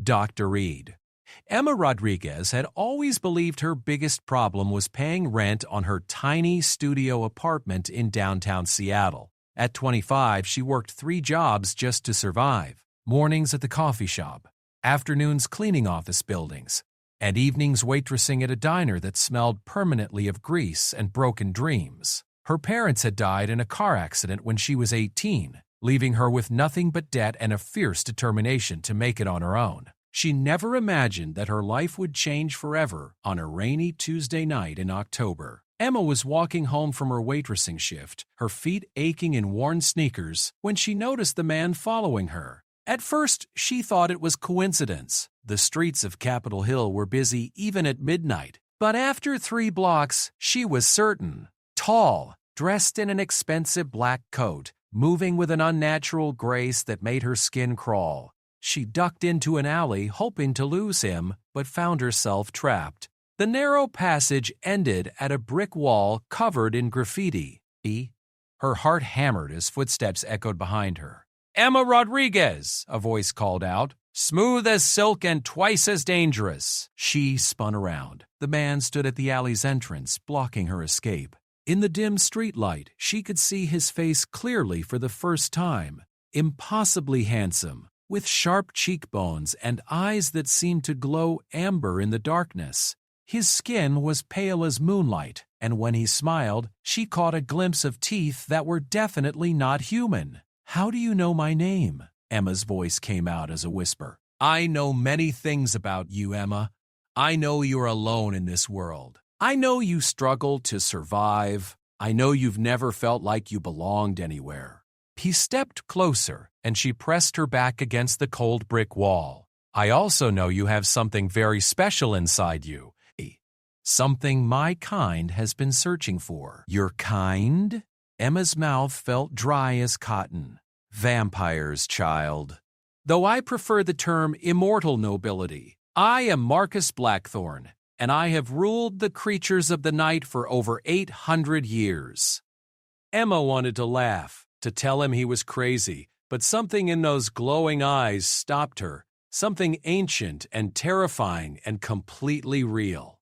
Dr. Reed. Emma Rodriguez had always believed her biggest problem was paying rent on her tiny studio apartment in downtown Seattle. At 25, she worked 3 jobs just to survive: mornings at the coffee shop, afternoons cleaning office buildings, and evenings waitressing at a diner that smelled permanently of grease and broken dreams. Her parents had died in a car accident when she was 18, leaving her with nothing but debt and a fierce determination to make it on her own. She never imagined that her life would change forever on a rainy Tuesday night in October. Emma was walking home from her waitressing shift, her feet aching in worn sneakers, when she noticed the man following her. At first, she thought it was coincidence. The streets of Capitol Hill were busy even at midnight. But after 3 blocks, she was certain. Tall, dressed in an expensive black coat, moving with an unnatural grace that made her skin crawl. She ducked into an alley hoping to lose him, but found herself trapped. The narrow passage ended at a brick wall covered in graffiti. Her heart hammered as footsteps echoed behind her. "Emma Rodriguez," a voice called out. "Smooth as silk and twice as dangerous." She spun around. The man stood at the alley's entrance, blocking her escape. In the dim streetlight, she could see his face clearly for the first time. Impossibly handsome, with sharp cheekbones and eyes that seemed to glow amber in the darkness. His skin was pale as moonlight, and when he smiled, she caught a glimpse of teeth that were definitely not human. "How do you know my name?" Emma's voice came out as a whisper. "I know many things about you, Emma. I know you're alone in this world. I know you struggle to survive. I know you've never felt like you belonged anywhere." He stepped closer, and she pressed her back against the cold brick wall. "I also know you have something very special inside you. Something my kind has been searching for." "Your kind?" Emma's mouth felt dry as cotton. "Vampires, child. Though I prefer the term immortal nobility. I am Marcus Blackthorne, and I have ruled the creatures of the night for over 800 years. Emma wanted to laugh, to tell him he was crazy, but something in those glowing eyes stopped her, something ancient and terrifying and completely real.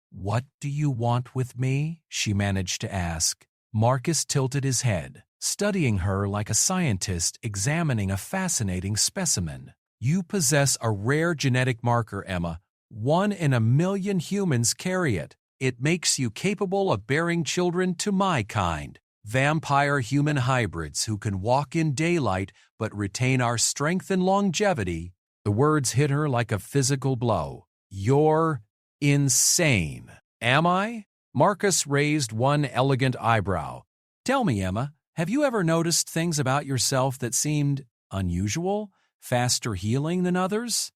"What do you want with me?" she managed to ask. Marcus tilted his head, studying her like a scientist examining a fascinating specimen. "You possess a rare genetic marker, Emma. 1 in a million humans carry it. It makes you capable of bearing children to my kind, vampire-human hybrids who can walk in daylight but retain our strength and longevity." The words hit her like a physical blow. "You're insane." "Am I?" Marcus raised one elegant eyebrow. "Tell me, Emma, have you ever noticed things about yourself that seemed unusual, faster healing than others?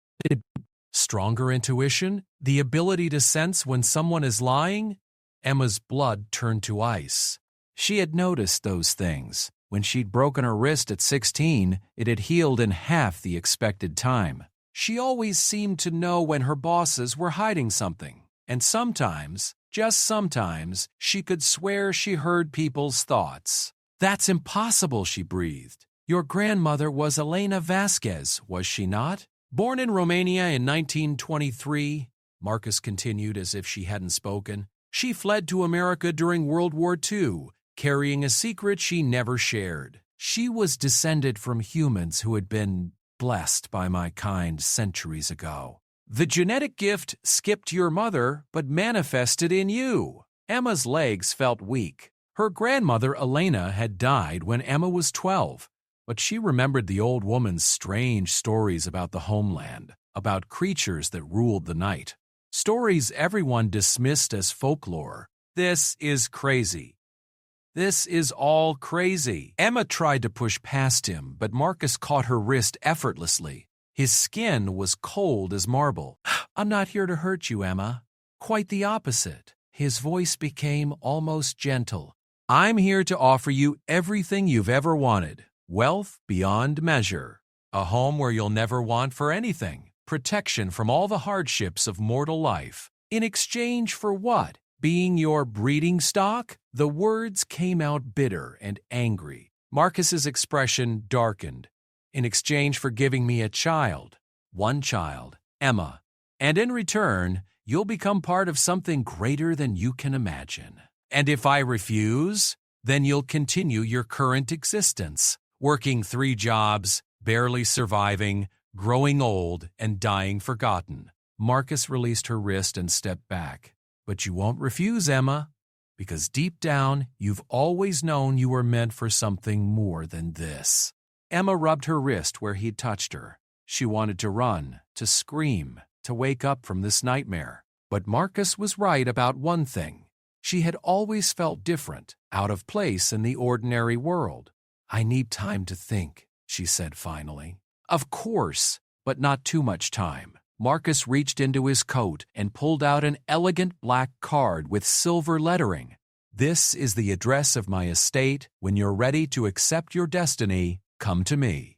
Stronger intuition, the ability to sense when someone is lying?" Emma's blood turned to ice. She had noticed those things. When she'd broken her wrist at 16, it had healed in half the expected time. She always seemed to know when her bosses were hiding something, and sometimes, just sometimes, she could swear she heard people's thoughts. "That's impossible," she breathed. "Your grandmother was Elena Vasquez, was she not? Born in Romania in 1923, Marcus continued as if she hadn't spoken. "She fled to America during World War II, carrying a secret she never shared. She was descended from humans who had been blessed by my kind centuries ago. The genetic gift skipped your mother, but manifested in you." Emma's legs felt weak. Her grandmother, Elena, had died when Emma was 12, but she remembered the old woman's strange stories about the homeland, about creatures that ruled the night. Stories everyone dismissed as folklore. "This is crazy. This is all crazy." Emma tried to push past him, but Marcus caught her wrist effortlessly. His skin was cold as marble. "I'm not here to hurt you, Emma. Quite the opposite." His voice became almost gentle. "I'm here to offer you everything you've ever wanted. Wealth beyond measure. A home where you'll never want for anything. Protection from all the hardships of mortal life. In exchange for what? Being your breeding stock?" The words came out bitter and angry. Marcus's expression darkened. "In exchange for giving me a child. one child, Emma. And in return, you'll become part of something greater than you can imagine. And if I refuse, then you'll continue your current existence, working 3 jobs, barely surviving, growing old, and dying forgotten. Marcus released her wrist and stepped back. But you won't refuse, Emma, because deep down, you've always known you were meant for something more than this. Emma rubbed her wrist where he'd touched her. She wanted to run, to scream, to wake up from this nightmare. But Marcus was right about one thing. She had always felt different, out of place in the ordinary world. I need time to think, she said finally. Of course, but not too much time. Marcus reached into his coat and pulled out an elegant black card with silver lettering. This is the address of my estate. When you're ready to accept your destiny, come to me.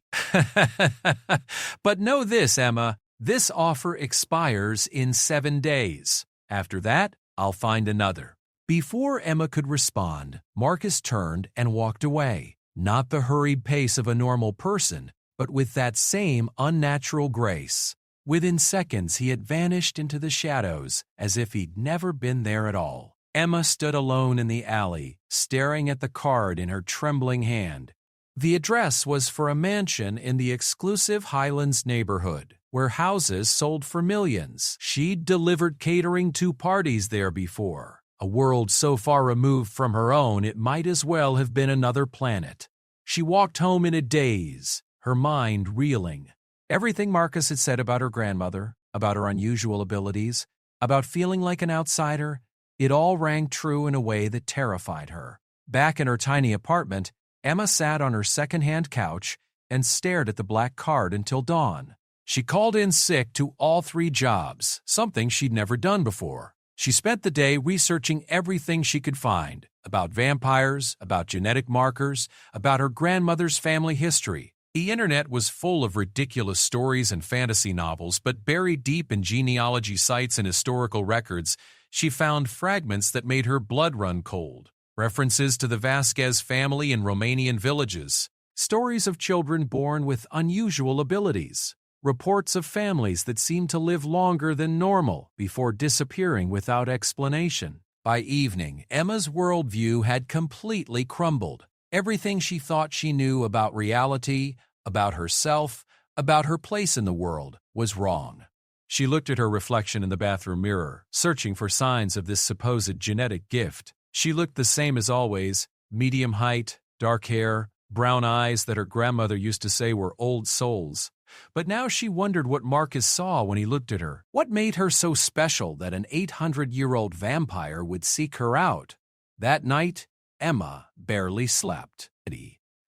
But know this, Emma, this offer expires in 7 days. After that, I'll find another. Before Emma could respond, Marcus turned and walked away, not the hurried pace of a normal person, but with that same unnatural grace. Within seconds, he had vanished into the shadows, as if he'd never been there at all. Emma stood alone in the alley, staring at the card in her trembling hand. The address was for a mansion in the exclusive Highlands neighborhood, where houses sold for millions. She'd delivered catering to parties there before. A world so far removed from her own it might as well have been another planet. She walked home in a daze, her mind reeling. Everything Marcus had said about her grandmother, about her unusual abilities, about feeling like an outsider, it all rang true in a way that terrified her. Back in her tiny apartment, Emma sat on her second-hand couch and stared at the black card until dawn. She called in sick to all 3 jobs, something she'd never done before. She spent the day researching everything she could find, about vampires, about genetic markers, about her grandmother's family history. The internet was full of ridiculous stories and fantasy novels, but buried deep in genealogy sites and historical records, she found fragments that made her blood run cold. References to the Vasquez family in Romanian villages, stories of children born with unusual abilities, reports of families that seemed to live longer than normal before disappearing without explanation. By evening, Emma's worldview had completely crumbled. Everything she thought she knew about reality, about herself, about her place in the world, was wrong. She looked at her reflection in the bathroom mirror, searching for signs of this supposed genetic gift. She looked the same as always, medium height, dark hair, brown eyes that her grandmother used to say were old souls. But now she wondered what Marcus saw when he looked at her. What made her so special that an 800-year-old vampire would seek her out? That night, Emma barely slept.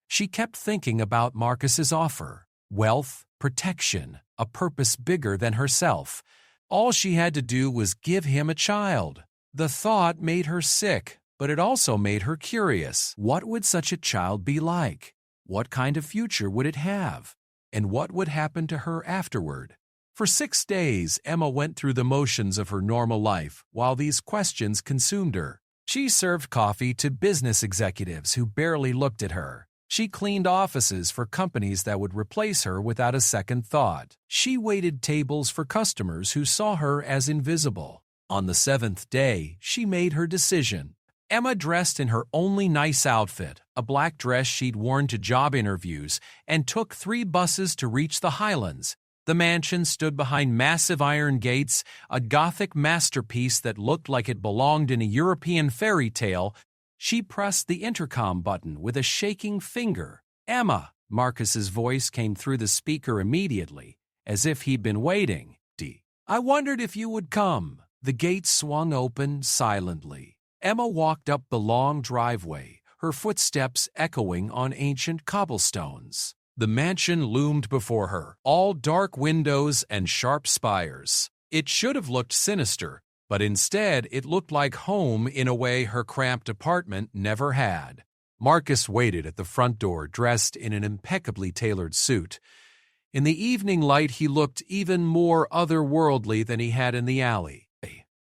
She kept thinking about Marcus's offer. Wealth, protection, a purpose bigger than herself. All she had to do was give him a child. The thought made her sick, but it also made her curious. What would such a child be like? What kind of future would it have? And what would happen to her afterward? For 6 days, Emma went through the motions of her normal life while these questions consumed her. She served coffee to business executives who barely looked at her. She cleaned offices for companies that would replace her without a second thought. She waited tables for customers who saw her as invisible. On the 7th day, she made her decision. Emma dressed in her only nice outfit, a black dress she'd worn to job interviews, and took 3 buses to reach the Highlands. The mansion stood behind massive iron gates, a Gothic masterpiece that looked like it belonged in a European fairy tale. She pressed the intercom button with a shaking finger. "Emma," Marcus's voice came through the speaker immediately, as if he'd been waiting. "I wondered if you would come." The gate swung open silently. Emma walked up the long driveway, her footsteps echoing on ancient cobblestones. The mansion loomed before her, all dark windows and sharp spires. It should have looked sinister, but instead it looked like home in a way her cramped apartment never had. Marcus waited at the front door, dressed in an impeccably tailored suit. In the evening light, he looked even more otherworldly than he had in the alley.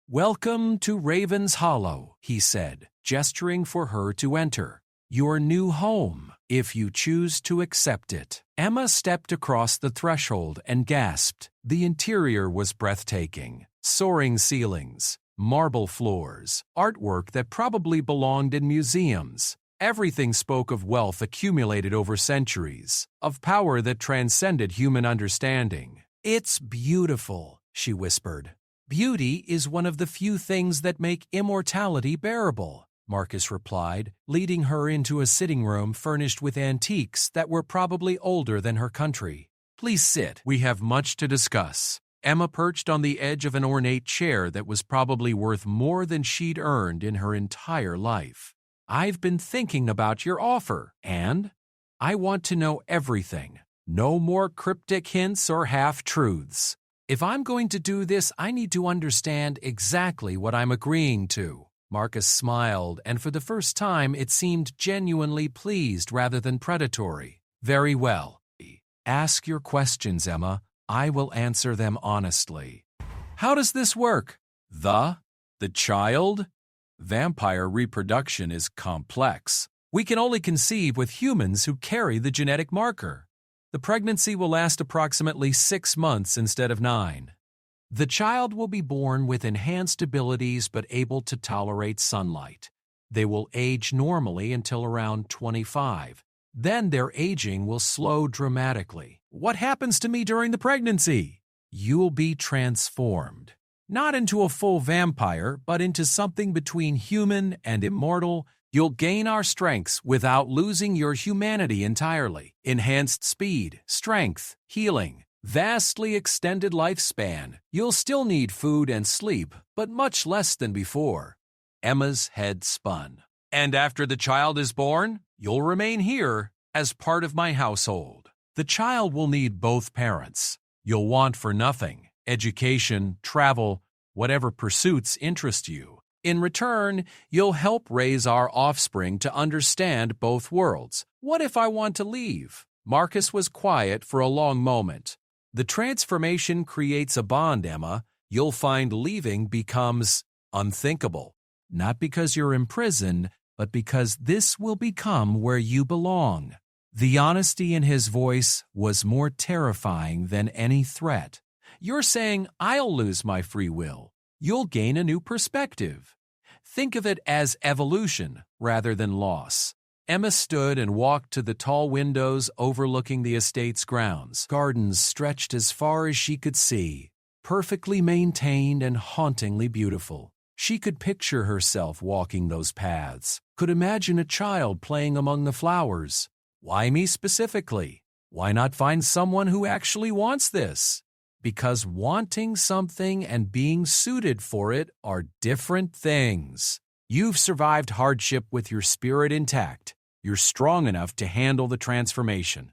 "Welcome to Raven's Hollow," he said, gesturing for her to enter. "Your new home." if you choose to accept it. Emma stepped across the threshold and gasped. The interior was breathtaking. Soaring ceilings, marble floors, artwork that probably belonged in museums. Everything spoke of wealth accumulated over centuries, of power that transcended human understanding. "It's beautiful," she whispered. "Beauty is one of the few things that make immortality bearable," Marcus replied, leading her into a sitting room furnished with antiques that were probably older than her country. "Please sit. We have much to discuss." Emma perched on the edge of an ornate chair that was probably worth more than she'd earned in her entire life. "I've been thinking about your offer, and I want to know everything. No more cryptic hints or half-truths. If I'm going to do this, I need to understand exactly what I'm agreeing to." Marcus smiled, and for the first time it seemed genuinely pleased rather than predatory. "Very well. Ask your questions, Emma. I will answer them honestly." "How does this work?" The child? Vampire reproduction is complex. We can only conceive with humans who carry the genetic marker. The pregnancy will last approximately 6 months instead of 9. The child will be born with enhanced abilities but able to tolerate sunlight. They will age normally until around 25. Then their aging will slow dramatically. "What happens to me during the pregnancy?" "You'll be transformed. Not into a full vampire, but into something between human and immortal. You'll gain our strengths without losing your humanity entirely. Enhanced speed, strength, healing, vastly extended lifespan. You'll still need food and sleep, but much less than before." Emma's head spun. "And after the child is born, you'll remain here as part of my household. The child will need both parents. You'll want for nothing: education, travel, whatever pursuits interest you. In return, you'll help raise our offspring to understand both worlds. What if I want to leave?" Marcus was quiet for a long moment. "The transformation creates a bond, Emma. You'll find leaving becomes unthinkable. Not because you're imprisoned, but because this will become where you belong." The honesty in his voice was more terrifying than any threat. "You're saying I'll lose my free will. You'll gain a new perspective. Think of it as evolution rather than loss." Emma stood and walked to the tall windows overlooking the estate's grounds. Gardens stretched as far as she could see, perfectly maintained and hauntingly beautiful. She could picture herself walking those paths, could imagine a child playing among the flowers. Why me specifically? Why not find someone who actually wants this? Because wanting something and being suited for it are different things. You've survived hardship with your spirit intact. You're strong enough to handle the transformation.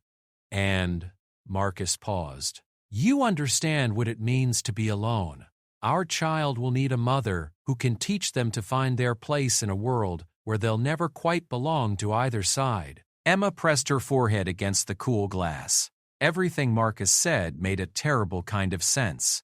And, Marcus paused, you understand what it means to be alone. Our child will need a mother who can teach them to find their place in a world where they'll never quite belong to either side. Emma pressed her forehead against the cool glass. Everything Marcus said made a terrible kind of sense.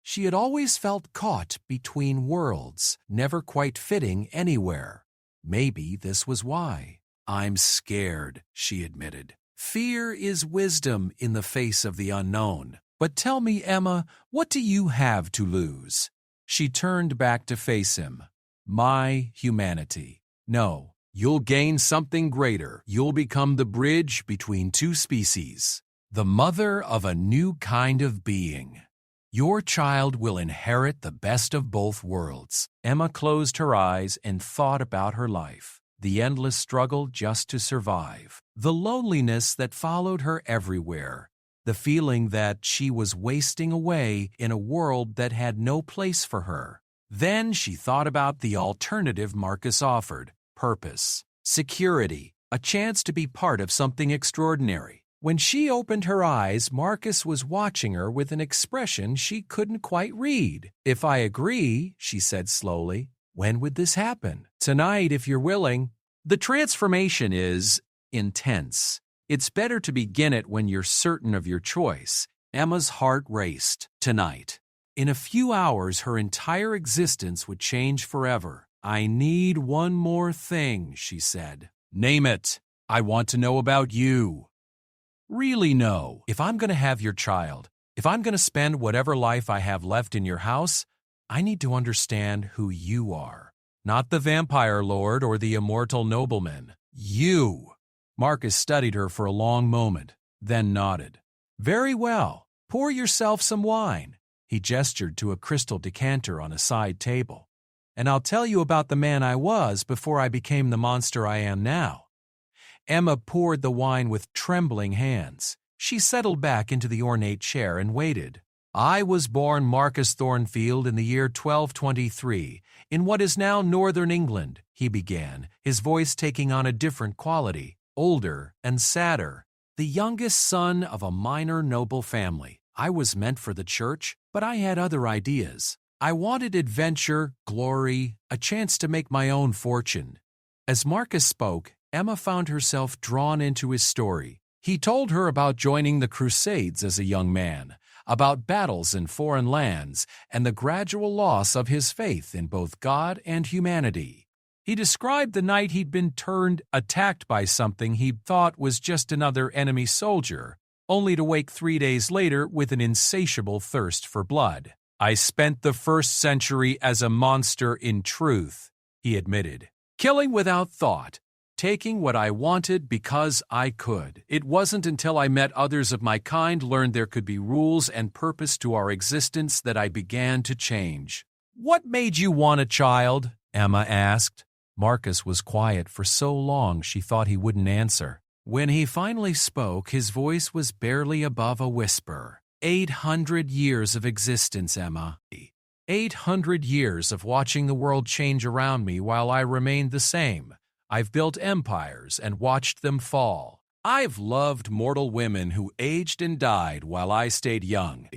She had always felt caught between worlds, never quite fitting anywhere. Maybe this was why. "I'm scared," she admitted. "Fear is wisdom in the face of the unknown. But tell me, Emma, what do you have to lose?" She turned back to face him. "My humanity. No, you'll gain something greater. You'll become the bridge between two species, the mother of a new kind of being. Your child will inherit the best of both worlds." Emma closed her eyes and thought about her life, the endless struggle just to survive, the loneliness that followed her everywhere, the feeling that she was wasting away in a world that had no place for her. Then she thought about the alternative Marcus offered: purpose, security, a chance to be part of something extraordinary. When she opened her eyes, Marcus was watching her with an expression she couldn't quite read. "If I agree," she said slowly, "when would this happen?" "Tonight, if you're willing." The transformation is intense. It's better to begin it when you're certain of your choice. Emma's heart raced. Tonight. In a few hours, her entire existence would change forever. "I need one more thing," she said. "Name it." I want to know about you. Really know. If I'm going to have your child, if I'm going to spend whatever life I have left in your house, I need to understand who you are. Not the vampire lord or the immortal nobleman. You. Marcus studied her for a long moment, then nodded. Very well. Pour yourself some wine. He gestured to a crystal decanter on a side table. And I'll tell you about the man I was before I became the monster I am now. Emma poured the wine with trembling hands. She settled back into the ornate chair and waited. I was born Marcus Thornfield in the year 1223, in what is now northern England, he began, his voice taking on a different quality, older and sadder. The youngest son of a minor noble family. I was meant for the church, but I had other ideas. I wanted adventure, glory, a chance to make my own fortune. As Marcus spoke, Emma found herself drawn into his story. He told her about joining the Crusades as a young man, about battles in foreign lands, and the gradual loss of his faith in both God and humanity. He described the night he'd been attacked by something he'd thought was just another enemy soldier, only to wake 3 days later with an insatiable thirst for blood. I spent the first century as a monster in truth, he admitted, killing without thought, taking what I wanted because I could. It wasn't until I met others of my kind, learned there could be rules and purpose to our existence, that I began to change. What made you want a child? Emma asked. Marcus was quiet for so long she thought he wouldn't answer. When he finally spoke, his voice was barely above a whisper. 800 years of existence, Emma. 800 years of watching the world change around me while I remained the same. I've built empires and watched them fall. I've loved mortal women who aged and died while I stayed young.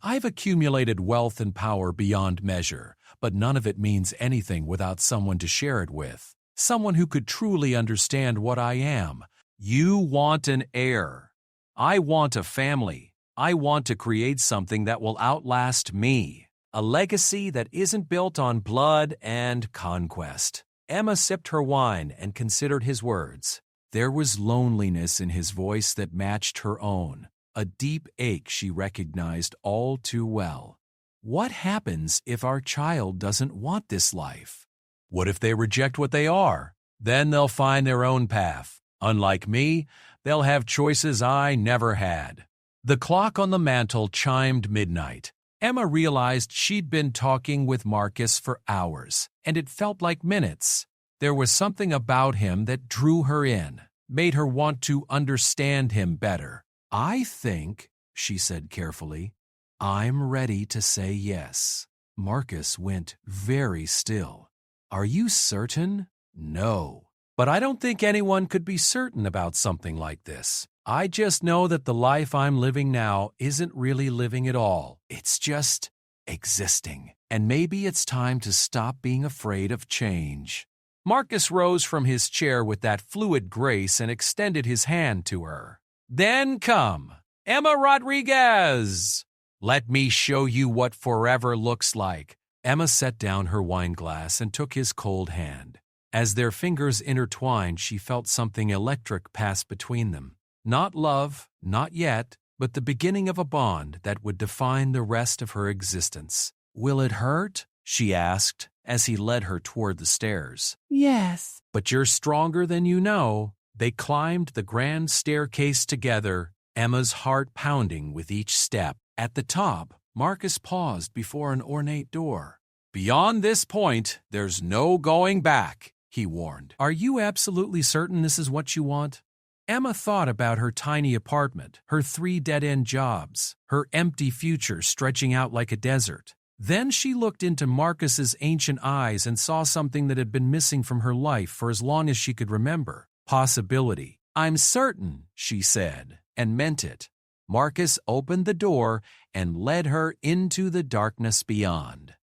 I've accumulated wealth and power beyond measure, but none of it means anything without someone to share it with. Someone who could truly understand what I am. You want an heir. I want a family. I want to create something that will outlast me. A legacy that isn't built on blood and conquest. Emma sipped her wine and considered his words. There was loneliness in his voice that matched her own, a deep ache she recognized all too well. What happens if our child doesn't want this life? What if they reject what they are? Then they'll find their own path. Unlike me, they'll have choices I never had. The clock on the mantel chimed midnight. Emma realized she'd been talking with Marcus for hours, and it felt like minutes. There was something about him that drew her in, made her want to understand him better. I think, she said carefully, I'm ready to say yes. Marcus went very still. Are you certain? No. But I don't think anyone could be certain about something like this. I just know that the life I'm living now isn't really living at all. It's just existing. And maybe it's time to stop being afraid of change. Marcus rose from his chair with that fluid grace and extended his hand to her. Then come, Emma Rodriguez. Let me show you what forever looks like. Emma set down her wineglass and took his cold hand. As their fingers intertwined, she felt something electric pass between them. Not love, not yet, but the beginning of a bond that would define the rest of her existence. Will it hurt? She asked as he led her toward the stairs. Yes. But you're stronger than you know. They climbed the grand staircase together, Emma's heart pounding with each step. At the top, Marcus paused before an ornate door. Beyond this point, there's no going back, he warned. Are you absolutely certain this is what you want? Emma thought about her tiny apartment, her 3 dead-end jobs, her empty future stretching out like a desert. Then she looked into Marcus's ancient eyes and saw something that had been missing from her life for as long as she could remember. Possibility. I'm certain, she said, and meant it. Marcus opened the door and led her into the darkness beyond.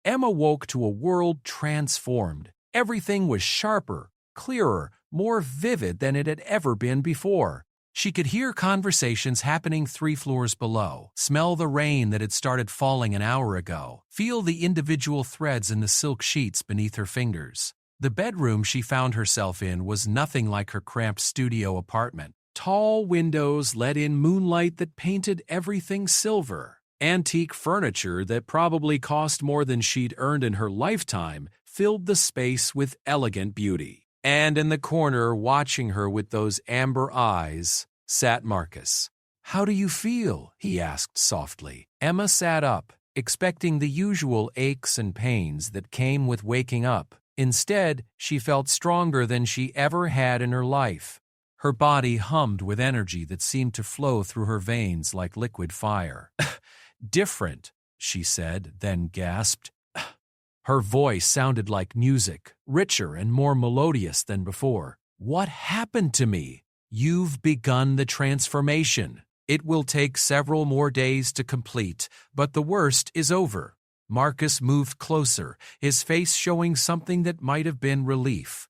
Emma woke to a world transformed. Everything was sharper, clearer, more vivid than it had ever been before. She could hear conversations happening 3 floors below, smell the rain that had started falling an hour ago, feel the individual threads in the silk sheets beneath her fingers. The bedroom she found herself in was nothing like her cramped studio apartment. Tall windows let in moonlight that painted everything silver. Antique furniture that probably cost more than she'd earned in her lifetime filled the space with elegant beauty. And in the corner, watching her with those amber eyes, sat Marcus. "How do you feel?" he asked softly. Emma sat up, expecting the usual aches and pains that came with waking up. Instead, she felt stronger than she ever had in her life. Her body hummed with energy that seemed to flow through her veins like liquid fire. "Different," she said, then gasped. Her voice sounded like music, richer and more melodious than before. "What happened to me?" "You've begun the transformation. It will take several more days to complete, but the worst is over." Marcus moved closer, his face showing something that might have been relief.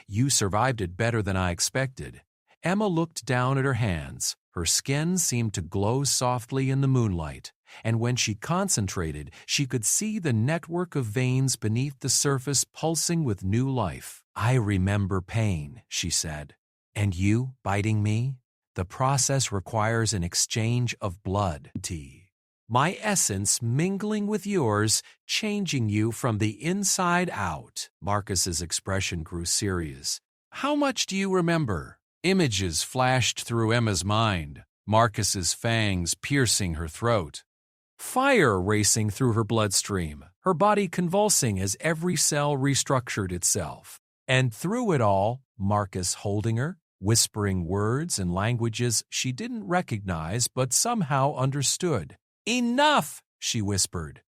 "You survived it better than I expected." Emma looked down at her hands. Her skin seemed to glow softly in the moonlight, and when she concentrated, she could see the network of veins beneath the surface pulsing with new life. "I remember pain," she said. "And you biting me? The process requires an exchange of blood. My essence mingling with yours, changing you from the inside out." Marcus's expression grew serious. "How much do you remember?" Images flashed through Emma's mind, Marcus's fangs piercing her throat. Fire racing through her bloodstream, her body convulsing as every cell restructured itself. And through it all, Marcus holding her, whispering words and languages she didn't recognize but somehow understood. "Enough!" she whispered.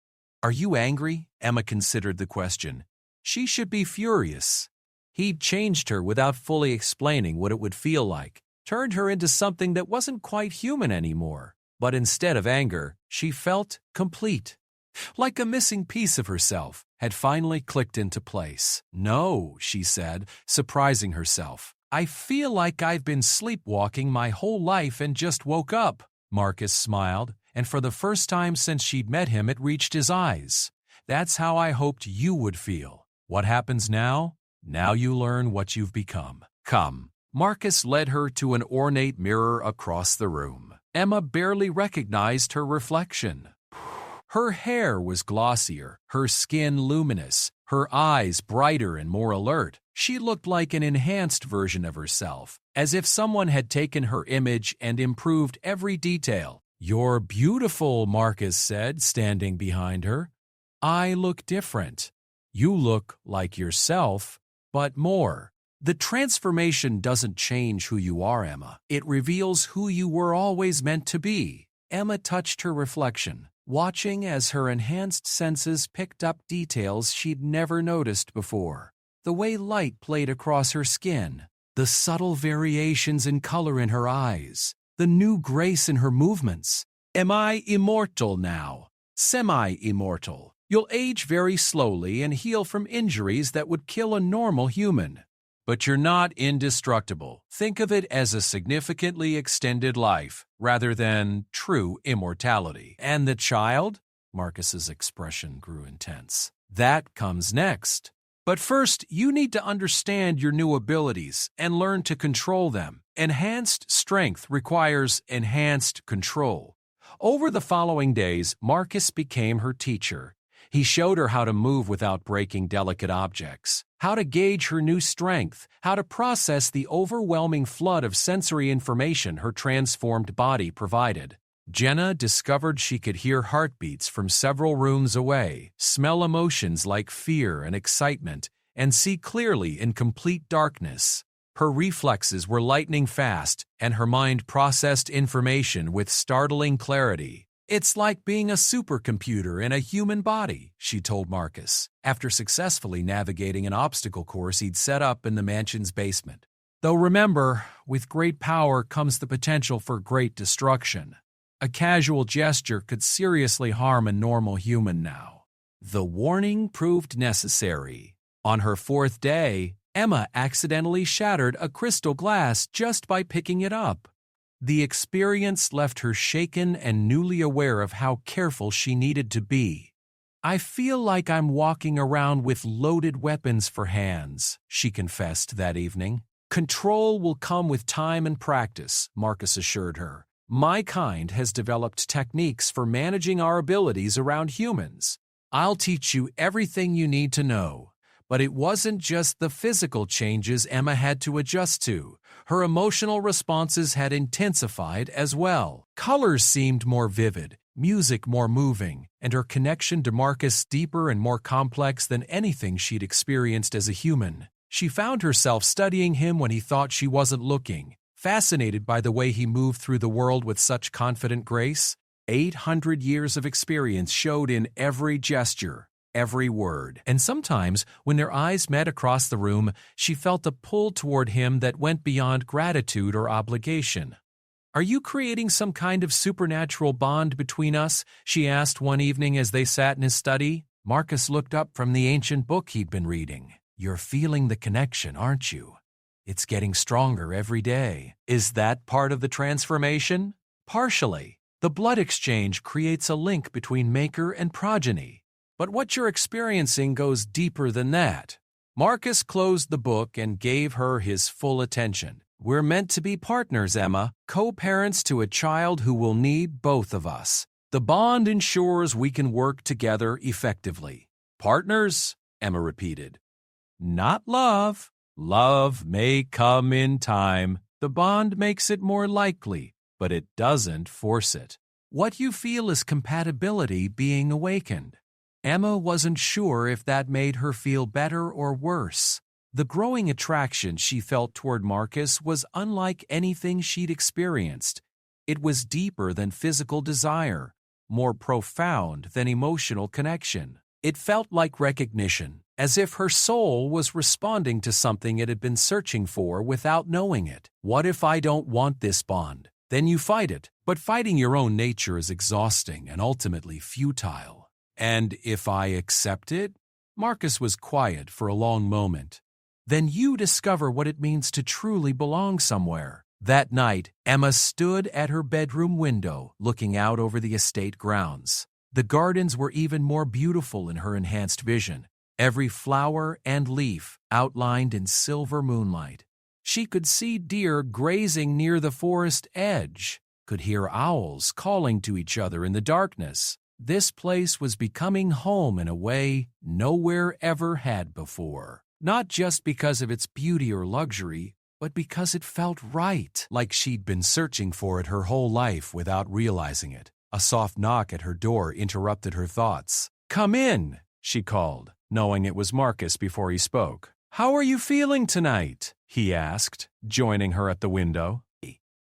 "Are you angry?" Emma considered the question. She should be furious. He'd changed her without fully explaining what it would feel like, turned her into something that wasn't quite human anymore. But instead of anger, she felt complete. Like a missing piece of herself had finally clicked into place. "No," she said, surprising herself. "I feel like I've been sleepwalking my whole life and just woke up." Marcus smiled, and for the first time since she'd met him, it reached his eyes. "That's how I hoped you would feel. What happens now? Now you learn what you've become. Come." Marcus led her to an ornate mirror across the room. Emma barely recognized her reflection. Her hair was glossier, her skin luminous, her eyes brighter and more alert. She looked like an enhanced version of herself, as if someone had taken her image and improved every detail. "You're beautiful," Marcus said, standing behind her. "I look different. You look like yourself, but more." The transformation doesn't change who you are, Emma. It reveals who you were always meant to be. Emma touched her reflection, watching as her enhanced senses picked up details she'd never noticed before. The way light played across her skin, the subtle variations in color in her eyes, the new grace in her movements. "Am I immortal now? Semi-immortal. You'll age very slowly and heal from injuries that would kill a normal human. But you're not indestructible. Think of it as a significantly extended life, rather than true immortality." "And the child?" Marcus's expression grew intense. "That comes next. But first, you need to understand your new abilities and learn to control them. Enhanced strength requires enhanced control." Over the following days, Marcus became her teacher. He showed her how to move without breaking delicate objects, how to gauge her new strength, how to process the overwhelming flood of sensory information her transformed body provided. Jenna discovered she could hear heartbeats from several rooms away, smell emotions like fear and excitement, and see clearly in complete darkness. Her reflexes were lightning fast, and her mind processed information with startling clarity. "It's like being a supercomputer in a human body," she told Marcus, after successfully navigating an obstacle course he'd set up in the mansion's basement. "Though remember, with great power comes the potential for great destruction. A casual gesture could seriously harm a normal human now." The warning proved necessary. On her fourth day, Emma accidentally shattered a crystal glass just by picking it up. The experience left her shaken and newly aware of how careful she needed to be. I feel like I'm walking around with loaded weapons for hands, she confessed that evening. Control will come with time and practice, Marcus assured her. My kind has developed techniques for managing our abilities around humans. I'll teach you everything you need to know. But it wasn't just the physical changes Emma had to adjust to. Her emotional responses had intensified as well. Colors seemed more vivid, music more moving, and her connection to Marcus deeper and more complex than anything she'd experienced as a human. She found herself studying him when he thought she wasn't looking, fascinated by the way he moved through the world with such confident grace. 800 years of experience showed in every gesture, every word. And sometimes, when their eyes met across the room, she felt a pull toward him that went beyond gratitude or obligation. Are you creating some kind of supernatural bond between us? She asked one evening as they sat in his study. Marcus looked up from the ancient book he'd been reading. You're feeling the connection, aren't you? It's getting stronger every day. Is that part of the transformation? Partially. The blood exchange creates a link between maker and progeny. But what you're experiencing goes deeper than that. Marcus closed the book and gave her his full attention. We're meant to be partners, Emma, co-parents to a child who will need both of us. The bond ensures we can work together effectively. Partners? Emma repeated. Not love. Love may come in time. The bond makes it more likely, but it doesn't force it. What you feel is compatibility being awakened. Emma wasn't sure if that made her feel better or worse. The growing attraction she felt toward Marcus was unlike anything she'd experienced. It was deeper than physical desire, more profound than emotional connection. It felt like recognition, as if her soul was responding to something it had been searching for without knowing it. What if I don't want this bond? Then you fight it, but fighting your own nature is exhausting and ultimately futile. And if I accept it? Marcus was quiet for a long moment. Then you discover what it means to truly belong somewhere. That night, Emma stood at her bedroom window, looking out over the estate grounds. The gardens were even more beautiful in her enhanced vision, every flower and leaf outlined in silver moonlight. She could see deer grazing near the forest edge, could hear owls calling to each other in the darkness. This place was becoming home in a way nowhere ever had before. Not just because of its beauty or luxury, but because it felt right, like she'd been searching for it her whole life without realizing it. A soft knock at her door interrupted her thoughts. "Come in," she called, knowing it was Marcus before he spoke. "How are you feeling tonight?" he asked, joining her at the window.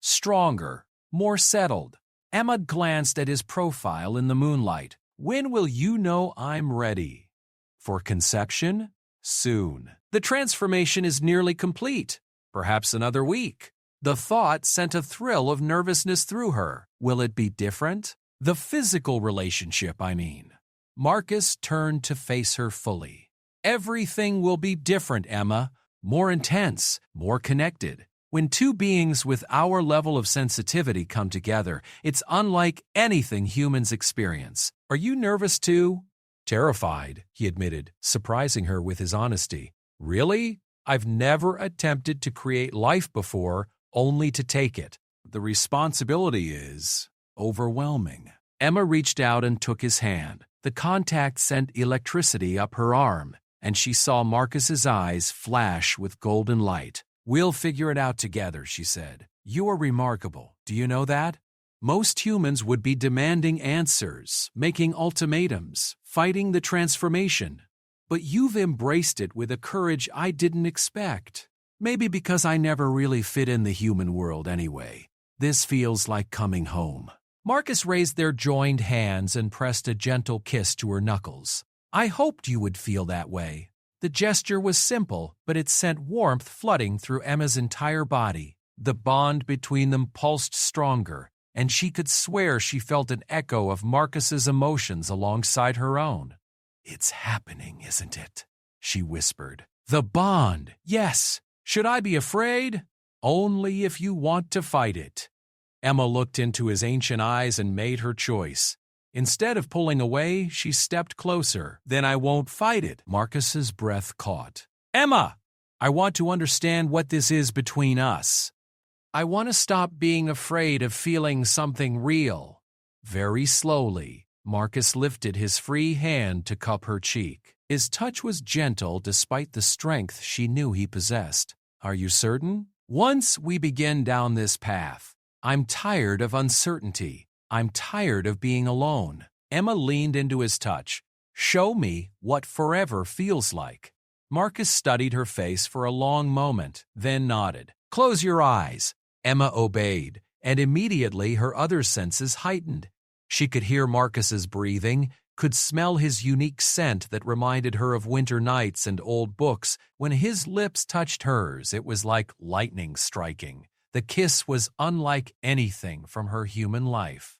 Stronger, more settled. Emma glanced at his profile in the moonlight. "When will you know I'm ready?" "For conception? Soon. The transformation is nearly complete. Perhaps another week." The thought sent a thrill of nervousness through her. Will it be different? The physical relationship, I mean. Marcus turned to face her fully. "Everything will be different, Emma. More intense, more connected. When two beings with our level of sensitivity come together, it's unlike anything humans experience. Are you nervous too?" "Terrified," he admitted, surprising her with his honesty. "Really? I've never attempted to create life before, only to take it. The responsibility is overwhelming." Emma reached out and took his hand. The contact sent electricity up her arm, and she saw Marcus's eyes flash with golden light. "We'll figure it out together," she said. "You are remarkable. Do you know that? Most humans would be demanding answers, making ultimatums, fighting the transformation. But you've embraced it with a courage I didn't expect. Maybe because I never really fit in the human world anyway. This feels like coming home." Marcus raised their joined hands and pressed a gentle kiss to her knuckles. "I hoped you would feel that way." The gesture was simple, but it sent warmth flooding through Emma's entire body. The bond between them pulsed stronger, and she could swear she felt an echo of Marcus's emotions alongside her own. "It's happening, isn't it?" she whispered. "The bond, yes. Should I be afraid?" "Only if you want to fight it." Emma looked into his ancient eyes and made her choice. Instead of pulling away, she stepped closer. Then I won't fight it. Marcus's breath caught. Emma! I want to understand what this is between us. I want to stop being afraid of feeling something real. Very slowly, Marcus lifted his free hand to cup her cheek. His touch was gentle despite the strength she knew he possessed. Are you certain? Once we begin down this path, I'm tired of uncertainty. I'm tired of being alone. Emma leaned into his touch. Show me what forever feels like. Marcus studied her face for a long moment, then nodded. Close your eyes. Emma obeyed, and immediately her other senses heightened. She could hear Marcus's breathing, could smell his unique scent that reminded her of winter nights and old books. When his lips touched hers, it was like lightning striking. The kiss was unlike anything from her human life.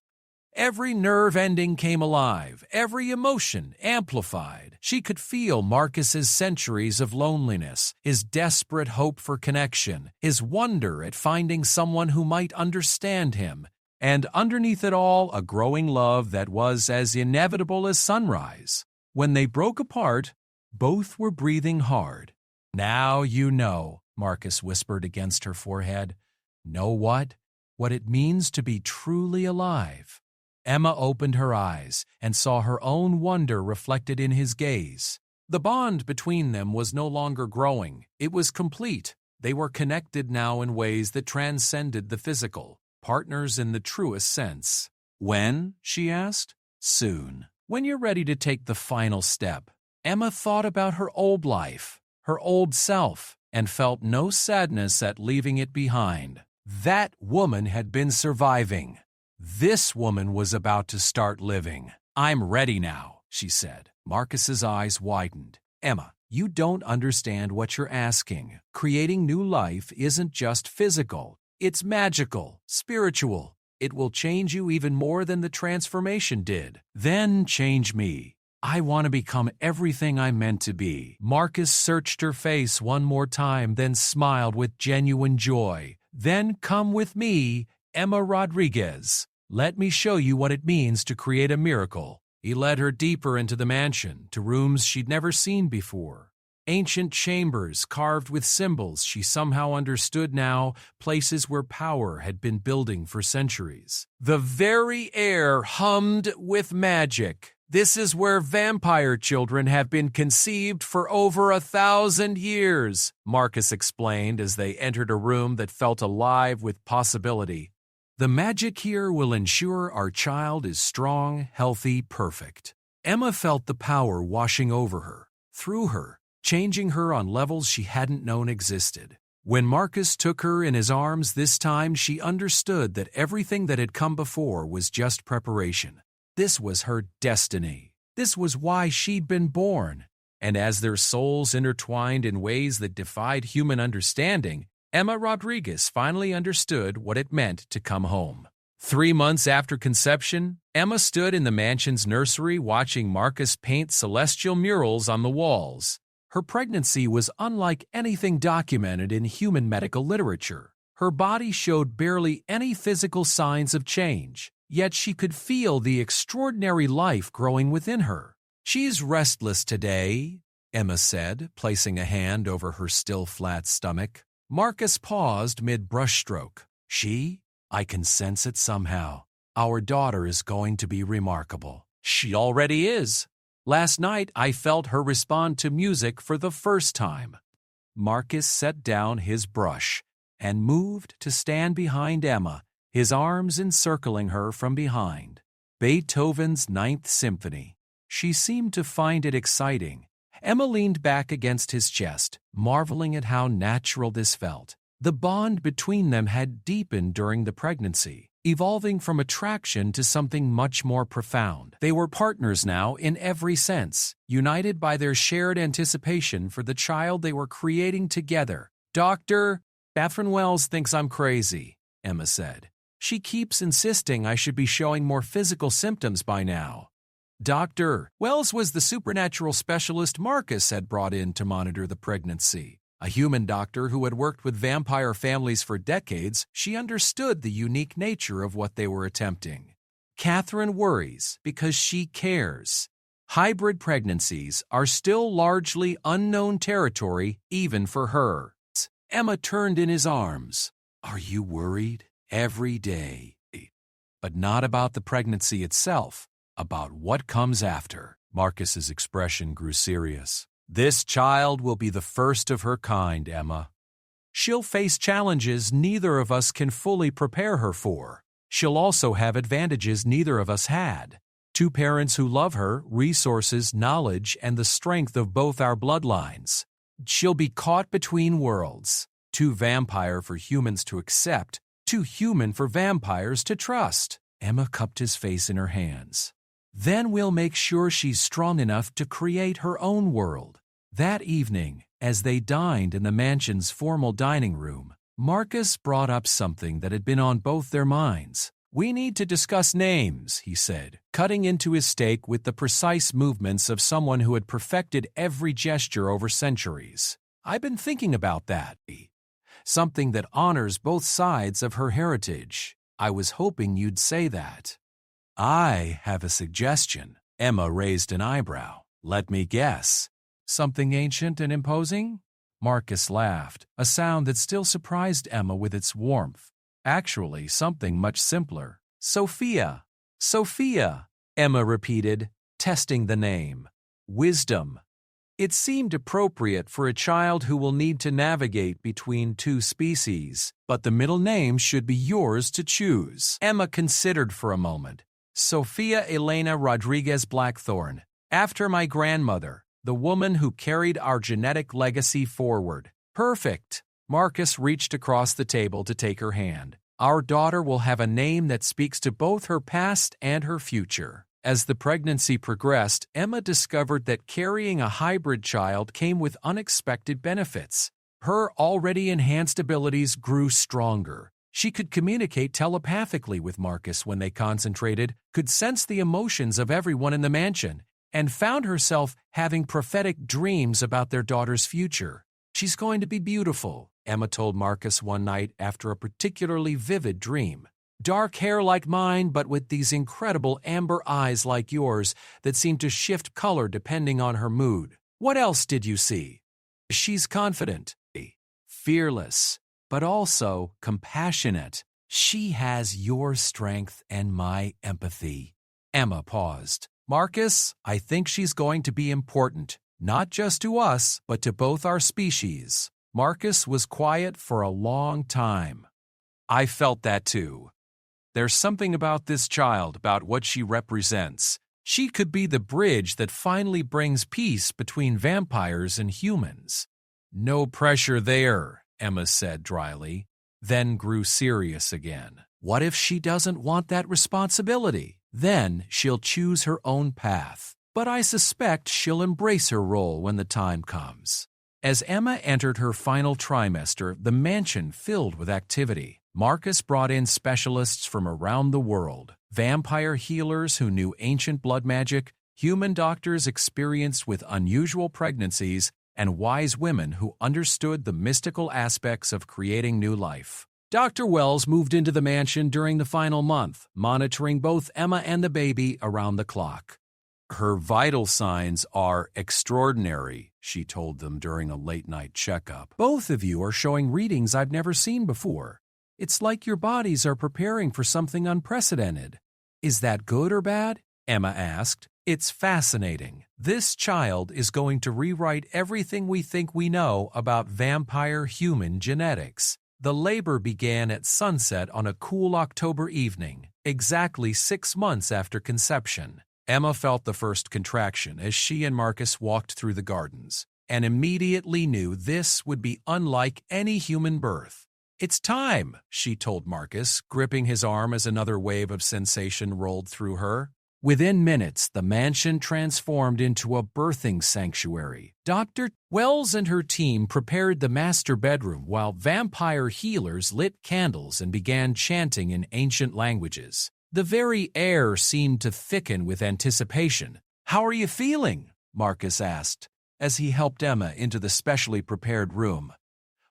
Every nerve ending came alive, every emotion amplified. She could feel Marcus's centuries of loneliness, his desperate hope for connection, his wonder at finding someone who might understand him, and underneath it all, a growing love that was as inevitable as sunrise. When they broke apart, both were breathing hard. Now you know, Marcus whispered against her forehead. Know what? What it means to be truly alive. Emma opened her eyes and saw her own wonder reflected in his gaze. The bond between them was no longer growing. It was complete. They were connected now in ways that transcended the physical, partners in the truest sense. When? She asked. Soon. When you're ready to take the final step. Emma thought about her old life, her old self, and felt no sadness at leaving it behind. That woman had been surviving. This woman was about to start living. I'm ready now, she said. Marcus's eyes widened. Emma, you don't understand what you're asking. Creating new life isn't just physical. It's magical, spiritual. It will change you even more than the transformation did. Then change me. I want to become everything I'm meant to be. Marcus searched her face one more time, then smiled with genuine joy. Then come with me, Emma Rodriguez. Let me show you what it means to create a miracle. He led her deeper into the mansion, to rooms she'd never seen before. Ancient chambers carved with symbols she somehow understood now, places where power had been building for centuries. The very air hummed with magic. This is where vampire children have been conceived for over 1,000 years, Marcus explained as they entered a room that felt alive with possibility. The magic here will ensure our child is strong, healthy, perfect. Emma felt the power washing over her, through her, changing her on levels she hadn't known existed. When Marcus took her in his arms this time, she understood that everything that had come before was just preparation. This was her destiny. This was why she'd been born. And as their souls intertwined in ways that defied human understanding, Emma Rodriguez finally understood what it meant to come home. 3 months after conception, Emma stood in the mansion's nursery watching Marcus paint celestial murals on the walls. Her pregnancy was unlike anything documented in human medical literature. Her body showed barely any physical signs of change, yet she could feel the extraordinary life growing within her. She's restless today, Emma said, placing a hand over her still flat stomach. Marcus paused mid-brushstroke. I can sense it somehow. Our daughter is going to be remarkable. She already is. Last night I felt her respond to music for the first time. Marcus set down his brush and moved to stand behind Emma, his arms encircling her from behind. Beethoven's Ninth Symphony. She seemed to find it exciting. Emma leaned back against his chest, marveling at how natural this felt. The bond between them had deepened during the pregnancy, evolving from attraction to something much more profound. They were partners now in every sense, united by their shared anticipation for the child they were creating together. Dr. Catherine Wells thinks I'm crazy, Emma said. She keeps insisting I should be showing more physical symptoms by now. Dr. Wells was the supernatural specialist Marcus had brought in to monitor the pregnancy. A human doctor who had worked with vampire families for decades, she understood the unique nature of what they were attempting. Catherine worries because she cares. Hybrid pregnancies are still largely unknown territory even for her. Emma turned in his arms. Are you worried? Every day. But not about the pregnancy itself, about what comes after. Marcus's expression grew serious. This child will be the first of her kind, Emma. She'll face challenges neither of us can fully prepare her for. She'll also have advantages neither of us had. Two parents who love her, resources, knowledge, and the strength of both our bloodlines. She'll be caught between worlds. Too vampire for humans to accept, too human for vampires to trust. Emma cupped his face in her hands. Then we'll make sure she's strong enough to create her own world. That evening, as they dined in the mansion's formal dining room, Marcus brought up something that had been on both their minds. We need to discuss names, he said, cutting into his steak with the precise movements of someone who had perfected every gesture over centuries. I've been thinking about that. Something that honors both sides of her heritage. I was hoping you'd say that. I have a suggestion. Emma raised an eyebrow. Let me guess. Something ancient and imposing? Marcus laughed, a sound that still surprised Emma with its warmth. Actually, something much simpler. Sophia. Sophia, Emma repeated, testing the name. Wisdom. It seemed appropriate for a child who will need to navigate between two species, but the middle name should be yours to choose. Emma considered for a moment. Sophia Elena Rodriguez Blackthorne, after my grandmother, the woman who carried our genetic legacy forward. Perfect. Marcus reached across the table to take her hand. Our daughter will have a name that speaks to both her past and her future. As the pregnancy progressed, Emma discovered that carrying a hybrid child came with unexpected benefits. Her already enhanced abilities grew stronger. She could communicate telepathically with Marcus when they concentrated, could sense the emotions of everyone in the mansion, and found herself having prophetic dreams about their daughter's future. She's going to be beautiful, Emma told Marcus one night after a particularly vivid dream. Dark hair like mine, but with these incredible amber eyes like yours that seem to shift color depending on her mood. What else did you see? She's confident, fearless, but also compassionate. She has your strength and my empathy. Emma paused. Marcus, I think she's going to be important, not just to us, but to both our species. Marcus was quiet for a long time. I felt that too. There's something about this child, about what she represents. She could be the bridge that finally brings peace between vampires and humans. No pressure there, Emma said dryly, then grew serious again. What if she doesn't want that responsibility? Then she'll choose her own path. But I suspect she'll embrace her role when the time comes. As Emma entered her final trimester, the mansion filled with activity. Marcus brought in specialists from around the world, vampire healers who knew ancient blood magic, human doctors experienced with unusual pregnancies, and wise women who understood the mystical aspects of creating new life. Dr. Wells moved into the mansion during the final month, monitoring both Emma and the baby around the clock. Her vital signs are extraordinary, she told them during a late-night checkup. Both of you are showing readings I've never seen before. It's like your bodies are preparing for something unprecedented. Is that good or bad? Emma asked. It's fascinating. This child is going to rewrite everything we think we know about vampire-human genetics. The labor began at sunset on a cool October evening, exactly 6 months after conception. Emma felt the first contraction as she and Marcus walked through the gardens, and immediately knew this would be unlike any human birth. It's time, she told Marcus, gripping his arm as another wave of sensation rolled through her. Within minutes, the mansion transformed into a birthing sanctuary. Dr. Wells and her team prepared the master bedroom while vampire healers lit candles and began chanting in ancient languages. The very air seemed to thicken with anticipation. How are you feeling? Marcus asked, as he helped Emma into the specially prepared room.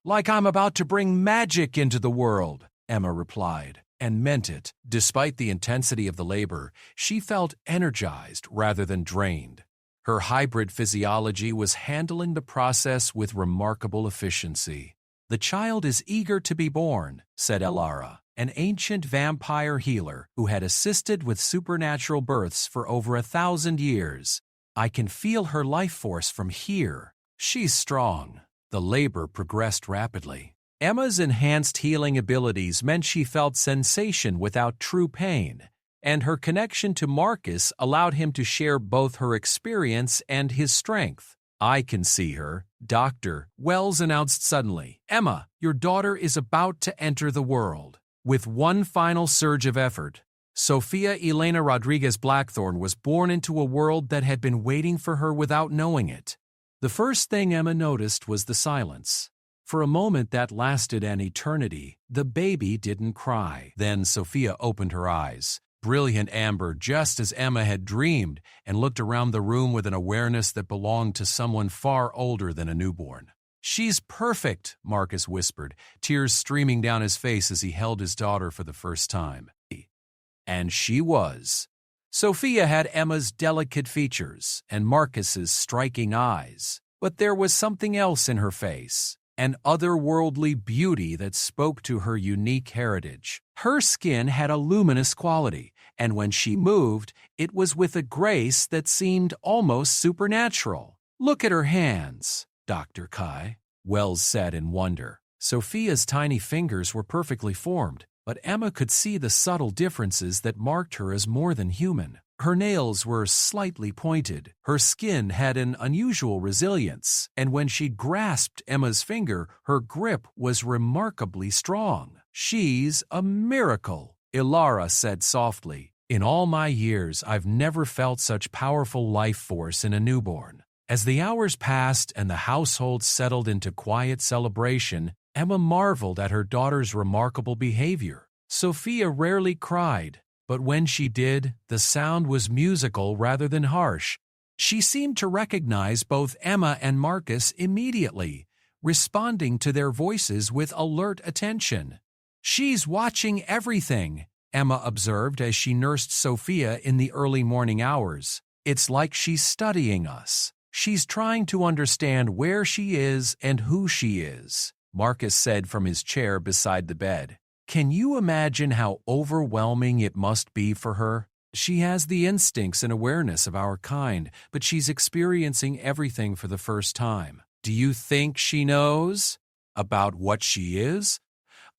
Like I'm about to bring magic into the world, Emma replied. and meant it. Despite the intensity of the labor, she felt energized rather than drained. Her hybrid physiology was handling the process with remarkable efficiency. "The child is eager to be born," said Elara, an ancient vampire healer who had assisted with supernatural births for over 1,000 years. "I can feel her life force from here. She's strong." The labor progressed rapidly. Emma's enhanced healing abilities meant she felt sensation without true pain, and her connection to Marcus allowed him to share both her experience and his strength. "I can see her," Dr. Wells announced suddenly. "Emma, your daughter is about to enter the world." With one final surge of effort, Sofia Elena Rodriguez Blackthorne was born into a world that had been waiting for her without knowing it. The first thing Emma noticed was the silence. For a moment that lasted an eternity, the baby didn't cry. Then Sofia opened her eyes, brilliant amber just as Emma had dreamed, and looked around the room with an awareness that belonged to someone far older than a newborn. "She's perfect," Marcus whispered, tears streaming down his face as he held his daughter for the first time. And she was. Sofia had Emma's delicate features and Marcus's striking eyes, but there was something else in her face. An otherworldly beauty that spoke to her unique heritage. Her skin had a luminous quality, and when she moved, it was with a grace that seemed almost supernatural. "Look at her hands, Dr. Kai," Wells said in wonder. Sophia's tiny fingers were perfectly formed, but Emma could see the subtle differences that marked her as more than human. Her nails were slightly pointed, her skin had an unusual resilience, and when she grasped Emma's finger, her grip was remarkably strong. "She's a miracle," Elara said softly. "In all my years, I've never felt such powerful life force in a newborn." As the hours passed and the household settled into quiet celebration, Emma marveled at her daughter's remarkable behavior. Sofia rarely cried, but when she did, the sound was musical rather than harsh. She seemed to recognize both Emma and Marcus immediately, responding to their voices with alert attention. "She's watching everything," Emma observed as she nursed Sofia in the early morning hours. "It's like she's studying us. She's trying to understand where she is and who she is," Marcus said from his chair beside the bed. "Can you imagine how overwhelming it must be for her? She has the instincts and awareness of our kind, but she's experiencing everything for the first time. Do you think she knows about what she is?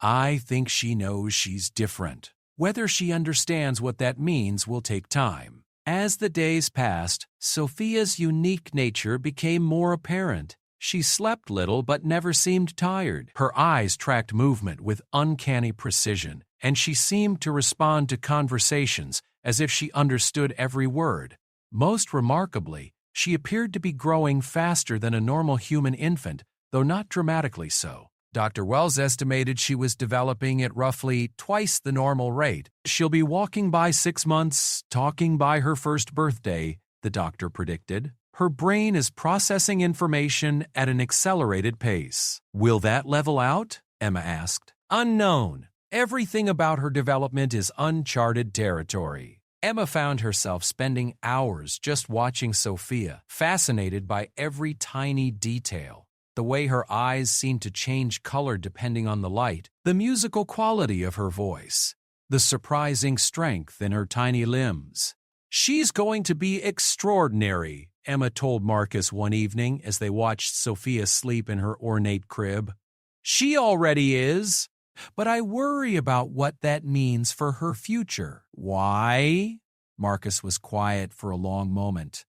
I think she knows she's different. Whether she understands what that means will take time." As the days passed, Sophia's unique nature became more apparent. She slept little but never seemed tired. Her eyes tracked movement with uncanny precision, and she seemed to respond to conversations as if she understood every word. Most remarkably, she appeared to be growing faster than a normal human infant, though not dramatically so. Dr. Wells estimated she was developing at roughly twice the normal rate. "She'll be walking by 6 months, talking by her first birthday," the doctor predicted. "Her brain is processing information at an accelerated pace." "Will that level out?" Emma asked. "Unknown. Everything about her development is uncharted territory." Emma found herself spending hours just watching Sofia, fascinated by every tiny detail. The way her eyes seemed to change color depending on the light, the musical quality of her voice, the surprising strength in her tiny limbs. "She's going to be extraordinary," Emma told Marcus one evening as they watched Sofia sleep in her ornate crib. "She already is, but I worry about what that means for her future." "Why?" Marcus was quiet for a long moment.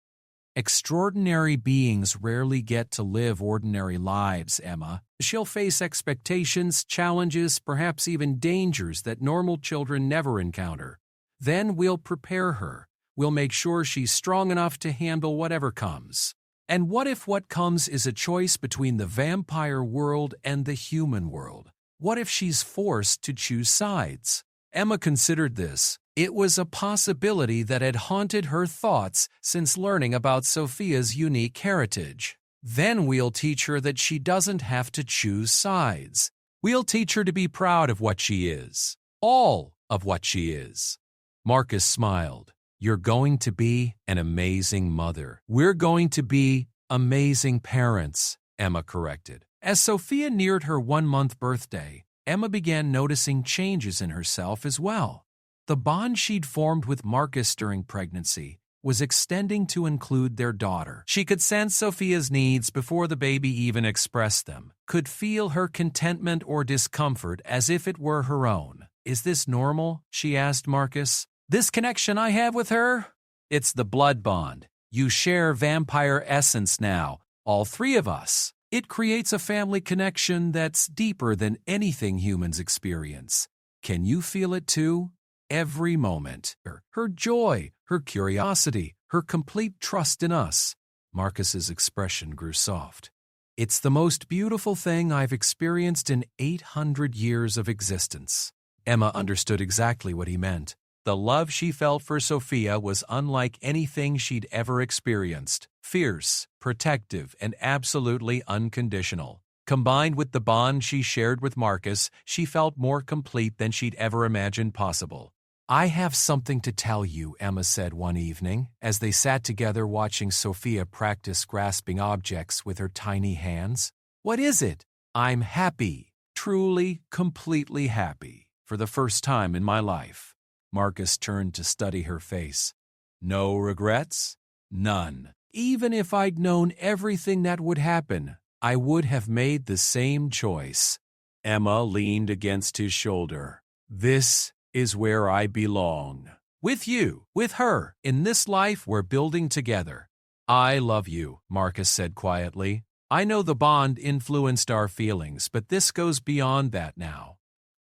"Extraordinary beings rarely get to live ordinary lives, Emma. She'll face expectations, challenges, perhaps even dangers that normal children never encounter. Then we'll prepare her. We'll make sure she's strong enough to handle whatever comes. And what if what comes is a choice between the vampire world and the human world? What if she's forced to choose sides?" Emma considered this. It was a possibility that had haunted her thoughts since learning about Sophia's unique heritage. "Then we'll teach her that she doesn't have to choose sides. We'll teach her to be proud of what she is. All of what she is. Marcus smiled. You're going to be an amazing mother. We're going to be amazing parents, Emma corrected. As Sophia neared her 1-month birthday, Emma began noticing changes in herself as well. The bond she'd formed with Marcus during pregnancy was extending to include their daughter. She could sense Sophia's needs before the baby even expressed them, could feel her contentment or discomfort as if it were her own. Is this normal? She asked Marcus. This connection I have with her? It's the blood bond. You share vampire essence now, all three of us. It creates a family connection that's deeper than anything humans experience. Can you feel it too? Every moment. Her joy, her curiosity, her complete trust in us. Marcus's expression grew soft. It's the most beautiful thing I've experienced in 800 years of existence. Emma understood exactly what he meant. The love she felt for Sophia was unlike anything she'd ever experienced. Fierce, protective, and absolutely unconditional. Combined with the bond she shared with Marcus, she felt more complete than she'd ever imagined possible. I have something to tell you, Emma said one evening, as they sat together watching Sophia practice grasping objects with her tiny hands. What is it? I'm happy. Truly, completely happy. For the first time in my life. Marcus turned to study her face. No regrets? None. Even if I'd known everything that would happen, I would have made the same choice. Emma leaned against his shoulder. This is where I belong. With you, with her, in this life we're building together. I love you, Marcus said quietly. I know the bond influenced our feelings, but this goes beyond that now.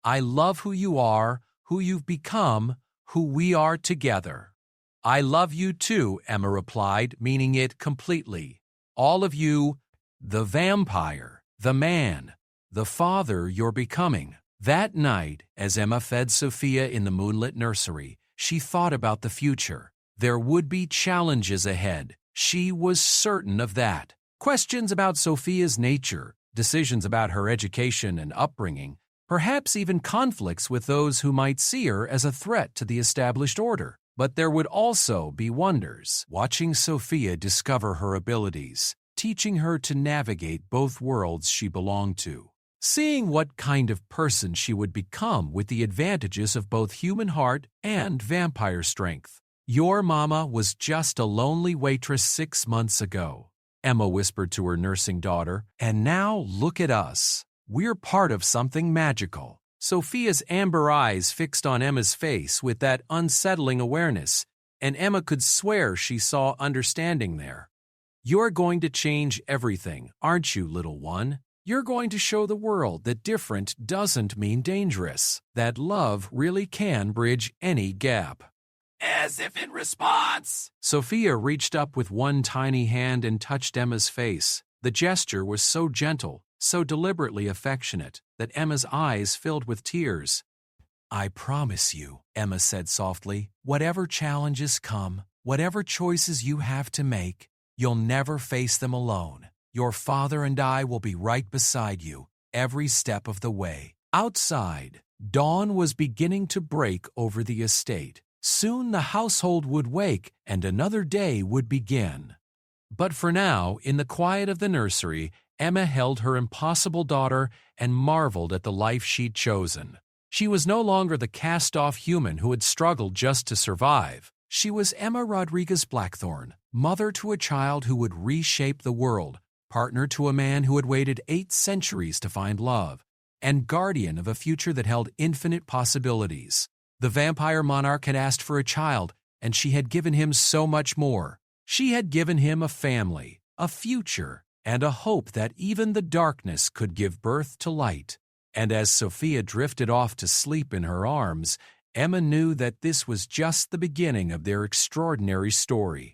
I love who you are, who you've become, who we are together. I love you too, Emma replied, meaning it completely. All of you, the vampire, the man, the father you're becoming. That night, as Emma fed Sophia in the moonlit nursery, she thought about the future. There would be challenges ahead. She was certain of that. Questions about Sophia's nature, decisions about her education and upbringing, perhaps even conflicts with those who might see her as a threat to the established order. But there would also be wonders, watching Sophia discover her abilities, teaching her to navigate both worlds she belonged to. Seeing what kind of person she would become with the advantages of both human heart and vampire strength. Your mama was just a lonely waitress 6 months ago, Emma whispered to her nursing daughter, and now look at us. We're part of something magical. Sophia's amber eyes fixed on Emma's face with that unsettling awareness, and Emma could swear she saw understanding there. You're going to change everything, aren't you, little one? You're going to show the world that different doesn't mean dangerous, that love really can bridge any gap. As if in response, Sophia reached up with one tiny hand and touched Emma's face. The gesture was so gentle, so deliberately affectionate, that Emma's eyes filled with tears. I promise you, Emma said softly, whatever challenges come, whatever choices you have to make, you'll never face them alone. Your father and I will be right beside you, every step of the way. Outside, dawn was beginning to break over the estate. Soon the household would wake and another day would begin. But for now, in the quiet of the nursery, Emma held her impossible daughter and marveled at the life she'd chosen. She was no longer the cast-off human who had struggled just to survive. She was Emma Rodriguez Blackthorne, mother to a child who would reshape the world, partner to a man who had waited 8 centuries to find love, and guardian of a future that held infinite possibilities. The vampire monarch had asked for a child, and she had given him so much more. She had given him a family, a future, and a hope that even the darkness could give birth to light. And as Sophia drifted off to sleep in her arms, Emma knew that this was just the beginning of their extraordinary story.